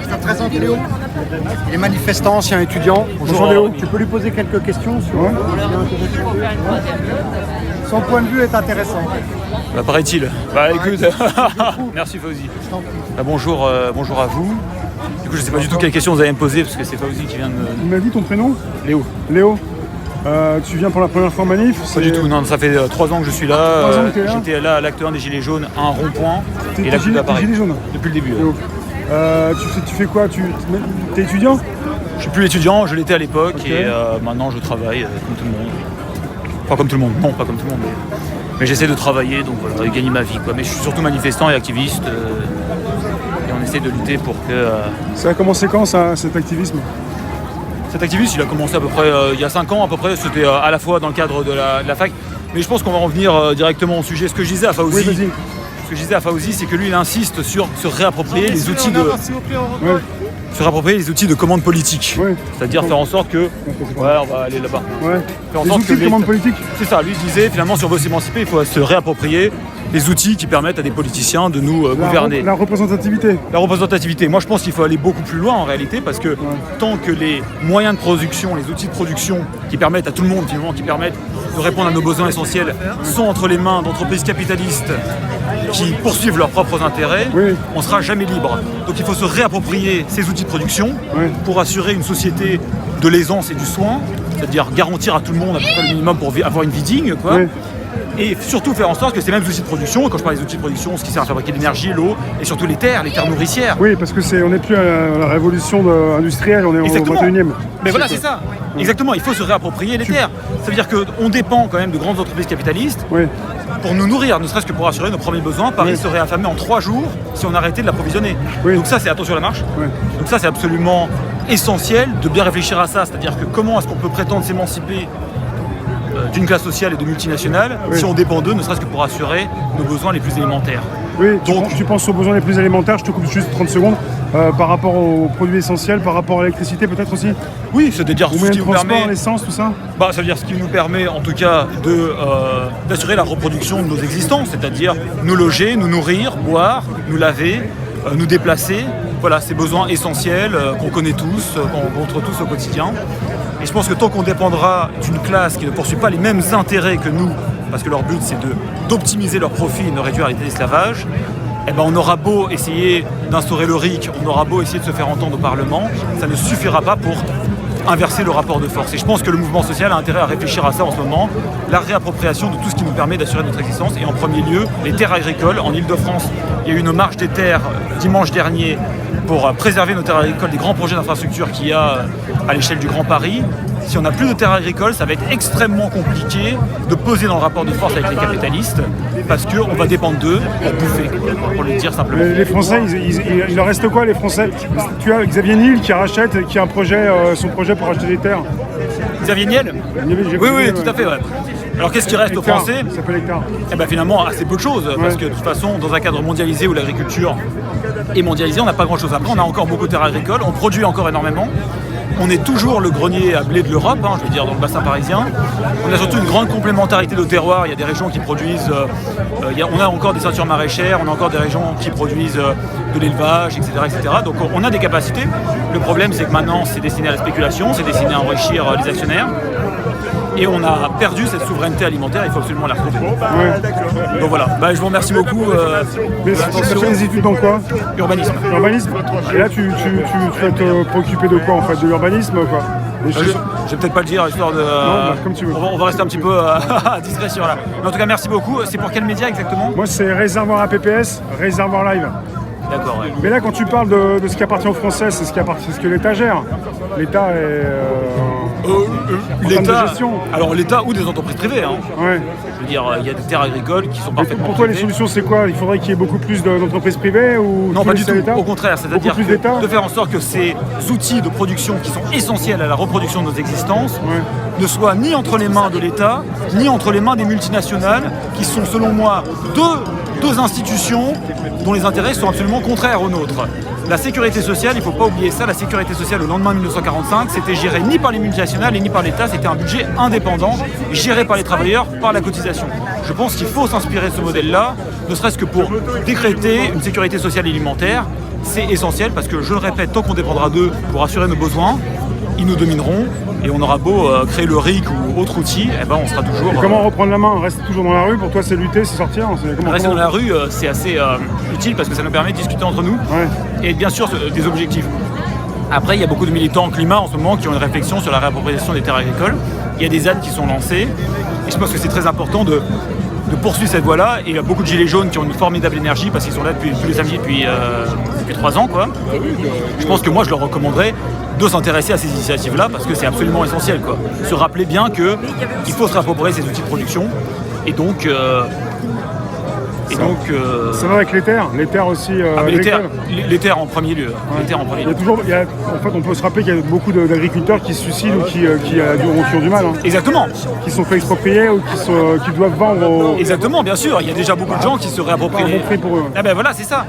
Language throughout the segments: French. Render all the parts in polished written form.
Je présente Léo. Il est manifestant, ancien étudiant. Bonjour Léo. Tu peux lui poser quelques questions sur son point de vue est intéressant. Bah, paraît-il. Bah écoute, merci Fauzi. Bonjour à vous. Du coup, je ne sais pas du tout quelle question vous allez me poser parce que c'est Fauzi qui vient de me... Il m'a dit ton prénom? Léo. Léo. Tu viens pour la première fois en manif? Pas du tout, non, ça fait 3 ans que je suis là. J'étais là à l'acte 1 des Gilets jaunes, à un rond-point. Et l'acte 2 à Paris. Gilets jaunes depuis le début. Léo. Tu fais quoi? Tu es étudiant? Je suis plus étudiant, je l'étais à l'époque. Okay. Et maintenant je travaille comme tout le monde. Enfin comme tout le monde, non pas comme tout le monde. Mais j'essaie de travailler, donc voilà, gagner ma vie, quoi. Mais je suis surtout manifestant et activiste. Et on essaie de lutter pour que... Ça a commencé quand ça, cet activisme? Cet activisme, il a commencé à peu près il y a 5 ans à peu près. C'était à la fois dans le cadre de la fac. Mais je pense qu'on va en venir directement au sujet. Ce que je disais à Fauzi, c'est que lui, il insiste sur se réapproprier les outils de... Se réapproprier les outils de commande politique. Ouais. C'est-à-dire faire en sorte que... Ouais, on va aller là-bas. Ouais. Faire en les sorte outils de commande politique. C'est ça, lui disait finalement si on veut s'émanciper, il faut se réapproprier les outils qui permettent à des politiciens de nous gouverner. La représentativité. La représentativité. Moi je pense qu'il faut aller beaucoup plus loin en réalité parce que tant que les moyens de production, les outils de production qui permettent à tout le monde finalement, qui permettent de répondre à nos besoins essentiels sont entre les mains d'entreprises capitalistes qui poursuivent leurs propres intérêts, on ne sera jamais libre. Donc il faut se réapproprier ces outils de production pour assurer une société de l'aisance et du soin, c'est-à-dire garantir à tout le monde à peu près le minimum pour avoir une vie digne, quoi. Et surtout faire en sorte que ces mêmes outils de production, quand je parle des outils de production, ce qui sert à fabriquer l'énergie, l'eau, et surtout les terres nourricières. Oui, parce que on n'est plus à la révolution industrielle, on est exactement. Au 21e. Mais voilà, c'est ça. Exactement, il faut se réapproprier les terres. Ça veut dire qu'on dépend quand même de grandes entreprises capitalistes pour nous nourrir, ne serait-ce que pour assurer nos premiers besoins. Paris serait affamé en 3 jours si on arrêtait de l'approvisionner. Donc ça, c'est attention à la marche. Donc ça, c'est absolument essentiel de bien réfléchir à ça. C'est-à-dire que comment est-ce qu'on peut prétendre s'émanciper d'une classe sociale et de multinationales si on dépend d'eux, ne serait-ce que pour assurer nos besoins les plus élémentaires. Oui, donc tu penses aux besoins les plus élémentaires, je te coupe juste 30 secondes, par rapport aux produits essentiels, par rapport à l'électricité peut-être aussi? Oui, c'est-à-dire ce qui nous permet... l'essence, tout ça? Ça veut dire ce qui nous permet en tout cas d'assurer la reproduction de nos existences, c'est-à-dire nous loger, nous nourrir, boire, nous laver, nous déplacer. Voilà, ces besoins essentiels qu'on connaît tous, qu'on rencontre tous au quotidien. Et je pense que tant qu'on dépendra d'une classe qui ne poursuit pas les mêmes intérêts que nous, parce que leur but c'est d'optimiser leurs profits et de réduire l'esclavage, on aura beau essayer d'instaurer le RIC, on aura beau essayer de se faire entendre au Parlement, ça ne suffira pas pour inverser le rapport de force. Et je pense que le mouvement social a intérêt à réfléchir à ça en ce moment, la réappropriation de tout ce qui nous permet d'assurer notre existence. Et en premier lieu, les terres agricoles. En Ile-de-France, il y a eu une marche des terres dimanche dernier pour préserver nos terres agricoles des grands projets d'infrastructure qu'il y a à l'échelle du Grand Paris. Si on n'a plus de terres agricoles, ça va être extrêmement compliqué de peser dans le rapport de force avec les capitalistes parce qu'on va dépendre d'eux pour bouffer, pour le dire simplement. Les Français, il leur reste quoi les Français? Tu as Xavier Niel qui rachète, qui a son projet pour acheter des terres. Xavier Niel? Oui, tout à fait. Ouais. Alors qu'est-ce qui reste aux Français? Ça s'appelle hectare. Finalement, assez peu de choses, parce que de toute façon, dans un cadre mondialisé où l'agriculture est mondialisée, on n'a pas grand-chose. Après, on a encore beaucoup de terres agricoles, on produit encore énormément. On est toujours le grenier à blé de l'Europe, je veux dire, dans le bassin parisien. On a surtout une grande complémentarité de terroirs. Il y a des régions qui produisent... on a encore des ceintures maraîchères, on a encore des régions qui produisent de l'élevage, etc., etc. Donc on a des capacités. Le problème, c'est que maintenant, c'est destiné à la spéculation, c'est destiné à enrichir les actionnaires. Et on a perdu cette souveraineté alimentaire, il faut absolument la retrouver. Donc voilà, je vous remercie beaucoup. Mais tu as fait des études dans quoi? Urbanisme. Urbanisme. Et là, tu vas te préoccuper de quoi en fait? De l'urbanisme quoi? Je vais peut-être pas le dire, histoire de... Non, comme tu veux. On va rester un petit peu à discrétion là. Mais en tout cas, merci beaucoup. C'est pour quel média exactement? Moi, c'est Réservoir APPS, Réservoir Live. D'accord, ouais. Mais là, quand tu parles de ce qui appartient aux Français, c'est ce que l'État gère. L'État est... l'État, alors l'État ou des entreprises privées. Je veux dire, il y a des terres agricoles qui sont parfaitement Pour toi, privées. les solutions, c'est quoi? Il faudrait qu'il y ait beaucoup plus d'entreprises privées ou non, pas du tout. L'État? Au contraire, c'est-à-dire de faire en sorte que ces outils de production qui sont essentiels à la reproduction de nos existences ne soient ni entre les mains de l'État, ni entre les mains des multinationales, qui sont, selon moi, deux institutions dont les intérêts sont absolument contraires aux nôtres. La sécurité sociale, il ne faut pas oublier ça, la sécurité sociale au lendemain de 1945, c'était géré ni par les multinationales et ni par l'État, c'était un budget indépendant, géré par les travailleurs, par la cotisation. Je pense qu'il faut s'inspirer de ce modèle-là, ne serait-ce que pour décréter une sécurité sociale alimentaire. C'est essentiel parce que, je le répète, tant qu'on dépendra d'eux pour assurer nos besoins, ils nous domineront et on aura beau créer le RIC ou autre outil, eh ben on sera toujours... Et comment reprendre la main? Rester toujours dans la rue, pour toi c'est lutter, c'est sortir? Rester dans la rue, c'est assez utile parce que ça nous permet de discuter entre nous et bien sûr des objectifs. Après, il y a beaucoup de militants climat en ce moment qui ont une réflexion sur la réappropriation des terres agricoles. Il y a des ZAD qui sont lancés et je pense que c'est très important de poursuivre cette voie-là. Et il y a beaucoup de gilets jaunes qui ont une formidable énergie parce qu'ils sont là tous les samedis depuis 3 ans, quoi. Je pense que moi je leur recommanderais de s'intéresser à ces initiatives-là parce que c'est absolument essentiel, quoi. Se rappeler bien qu'il faut se réapproprier ces outils de production et donc... ça va avec les terres aussi. Les terres en premier lieu. Ouais. Les terres en premier Il y a lieu. toujours, en fait, on peut se rappeler qu'il y a beaucoup d'agriculteurs qui se suicident ou qui ont du mal. Hein. Exactement. Qui sont fait exproprier ou qui doivent vendre. Exactement, bien sûr. Il y a déjà beaucoup de gens qui se réapproprient. Un bon prix pour eux. Ah ben voilà, c'est ça.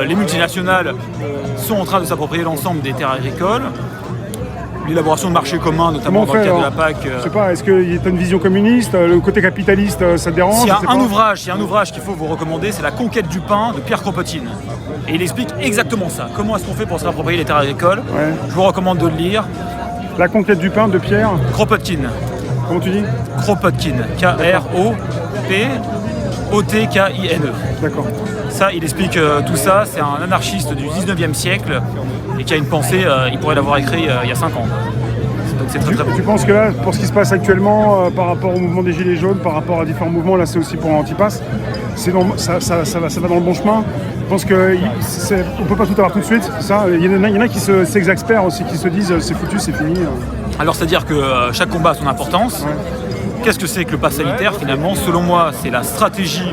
Les multinationales sont en train de s'approprier l'ensemble des terres agricoles. L'élaboration de marchés communs, notamment dans le cadre de la PAC. Je sais pas, est-ce qu'il y a une vision communiste? Le côté capitaliste, ça te dérange? S'il y a un ouvrage qu'il faut vous recommander, c'est La conquête du pain de Pierre Kropotkin. Et il explique exactement ça. Comment est-ce qu'on fait pour se réapproprier les terres agricoles? Je vous recommande de le lire. La conquête du pain de Pierre Kropotkin. Comment tu dis? Kropotkin. K-R-O-P-O-T-K-I-N-E. D'accord. Ça, il explique tout ça. C'est un anarchiste du 19e siècle et qui a une pensée, il pourrait l'avoir écrit il y a 5 ans. Donc c'est très très bon. Tu penses que là, pour ce qui se passe actuellement, par rapport au mouvement des Gilets jaunes, par rapport à différents mouvements, là c'est aussi pour l'Antipass, ça va dans le bon chemin? Je pense qu'on ne peut pas tout avoir tout de suite, c'est ça? Il y en a qui s'exaspèrent aussi, qui se disent c'est foutu, c'est fini. Alors c'est-à-dire que chaque combat a son importance. Qu'est-ce que c'est que le pass sanitaire finalement? Selon moi, c'est la stratégie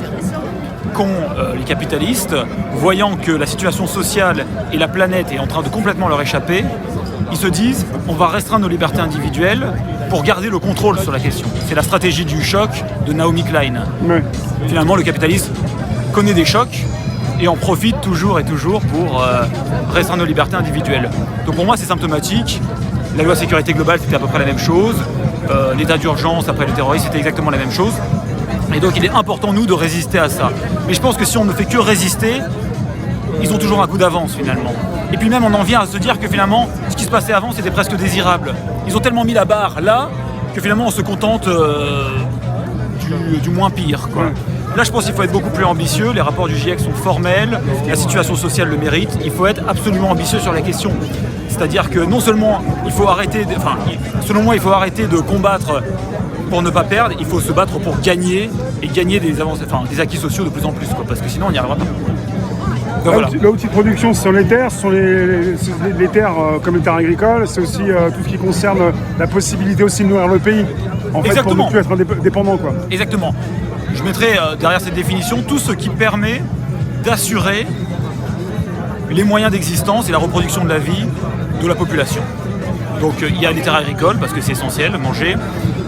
qu'ont les capitalistes, voyant que la situation sociale et la planète est en train de complètement leur échapper. Ils se disent, on va restreindre nos libertés individuelles pour garder le contrôle sur la question. C'est la stratégie du choc de Naomi Klein. Ouais. Finalement, le capitalisme connaît des chocs et en profite toujours et toujours pour restreindre nos libertés individuelles. Donc pour moi, c'est symptomatique. La loi sécurité globale, c'était à peu près la même chose. L'état d'urgence après le terrorisme, c'était exactement la même chose. Et donc il est important, nous, de résister à ça. Mais je pense que si on ne fait que résister, ils ont toujours un coup d'avance, finalement. Et puis même, on en vient à se dire que finalement, ce qui se passait avant, c'était presque désirable. Ils ont tellement mis la barre là, que finalement, on se contente du moins pire, quoi. Là, je pense qu'il faut être beaucoup plus ambitieux. Les rapports du GIEC sont formels, la situation sociale le mérite. Il faut être absolument ambitieux sur la question. C'est-à-dire que non seulement il faut arrêter, selon moi, il faut arrêter de combattre pour ne pas perdre, il faut se battre pour gagner et gagner des acquis sociaux de plus en plus, quoi, parce que sinon on n'y arrivera pas. Donc, voilà. L'outil de production, ce sont les terres, ce sont les terres comme les terres agricoles, c'est aussi tout ce qui concerne la possibilité aussi de nourrir le pays, en fait, Exactement. pour ne plus être dépendant, quoi. Exactement. Je mettrai derrière cette définition tout ce qui permet d'assurer les moyens d'existence et la reproduction de la vie de la population. Donc il y a les terres agricoles parce que c'est essentiel, manger.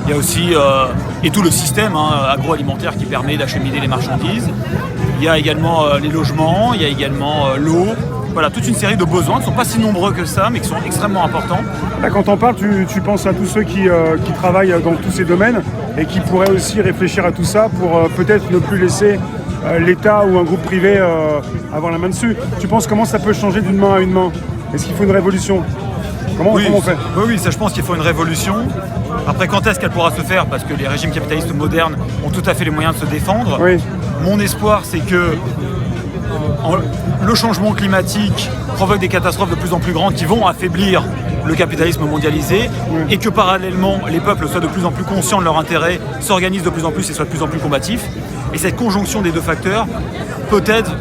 Il y a aussi et tout le système agroalimentaire qui permet d'acheminer les marchandises. Il y a également les logements, il y a également l'eau. Voilà, toute une série de besoins qui ne sont pas si nombreux que ça, mais qui sont extrêmement importants. Là, quand on parle, tu penses à tous ceux qui travaillent dans tous ces domaines et qui pourraient aussi réfléchir à tout ça pour peut-être ne plus laisser l'État ou un groupe privé avoir la main dessus. Tu penses comment ça peut changer d'une main à une main? Est-ce qu'il faut une révolution? Comment on fait? Oui, ça, je pense qu'il faut une révolution. Après, quand est-ce qu'elle pourra se faire? Parce que les régimes capitalistes modernes ont tout à fait les moyens de se défendre. Oui. Mon espoir, c'est que le changement climatique provoque des catastrophes de plus en plus grandes qui vont affaiblir le capitalisme mondialisé et que parallèlement, les peuples soient de plus en plus conscients de leurs intérêts, s'organisent de plus en plus et soient de plus en plus combatifs. Et cette conjonction des deux facteurs, peut-être,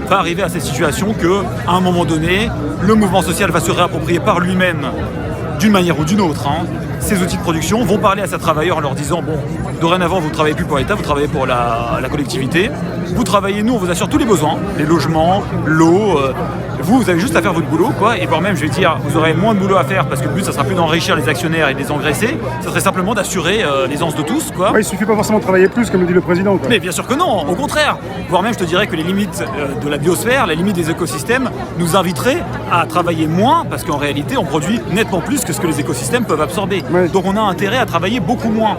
va arriver à cette situation qu'à un moment donné, le mouvement social va se réapproprier par lui-même, d'une manière ou d'une autre, ces outils de production, vont parler à ces travailleurs en leur disant bon, dorénavant vous ne travaillez plus pour l'État, vous travaillez pour la collectivité, vous travaillez, nous on vous assure tous les besoins, les logements, l'eau, vous avez juste à faire votre boulot quoi, et voire même je vais dire vous aurez moins de boulot à faire parce que le but ça sera plus d'enrichir les actionnaires et de les engraisser, ça serait simplement d'assurer l'aisance de tous quoi. Ouais, il suffit pas forcément de travailler plus comme le dit le président quoi. Mais bien sûr que non, au contraire, voire même je te dirais que les limites de la biosphère, les limites des écosystèmes nous inviteraient à travailler moins parce qu'en réalité on produit nettement plus que ce que les écosystèmes peuvent absorber. Ouais. Donc on a intérêt à travailler beaucoup moins.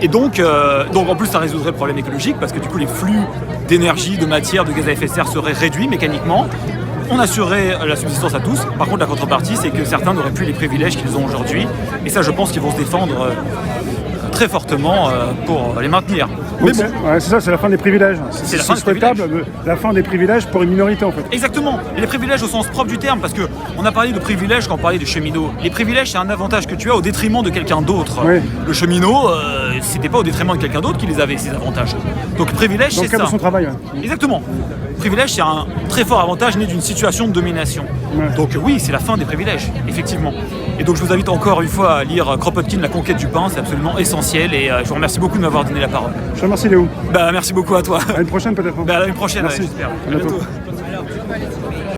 Et donc en plus ça résoudrait le problème écologique parce que du coup les flux d'énergie, de matière, de gaz à effet de serre seraient réduits mécaniquement. On assurait la subsistance à tous. Par contre la contrepartie c'est que certains n'auraient plus les privilèges qu'ils ont aujourd'hui. Et ça je pense qu'ils vont se défendre très fortement pour les maintenir. Mais bon, Ouais, c'est ça, c'est la fin des privilèges. C'est la fin des souhaitable, la fin des privilèges pour une minorité en fait. exactement. Et les privilèges au sens propre du terme, parce qu'on a parlé de privilèges quand on parlait des cheminots. Les privilèges, c'est un avantage que tu as au détriment de quelqu'un d'autre. Oui. Le cheminot, c'était pas au détriment de quelqu'un d'autre qui les avait, ces avantages. Donc privilège, Dans le c'est cadre ça. de son travail. Ouais. Exactement. Privilège, c'est un très fort avantage né d'une situation de domination. Ouais. Donc oui, c'est la fin des privilèges, effectivement. Et donc je vous invite encore une fois à lire Kropotkin, La conquête du pain, c'est absolument essentiel. Et je vous remercie beaucoup de m'avoir donné la parole. Je te remercie Léo. Merci beaucoup à toi. À une prochaine peut-être. À la prochaine, Merci. j'espère. À bientôt.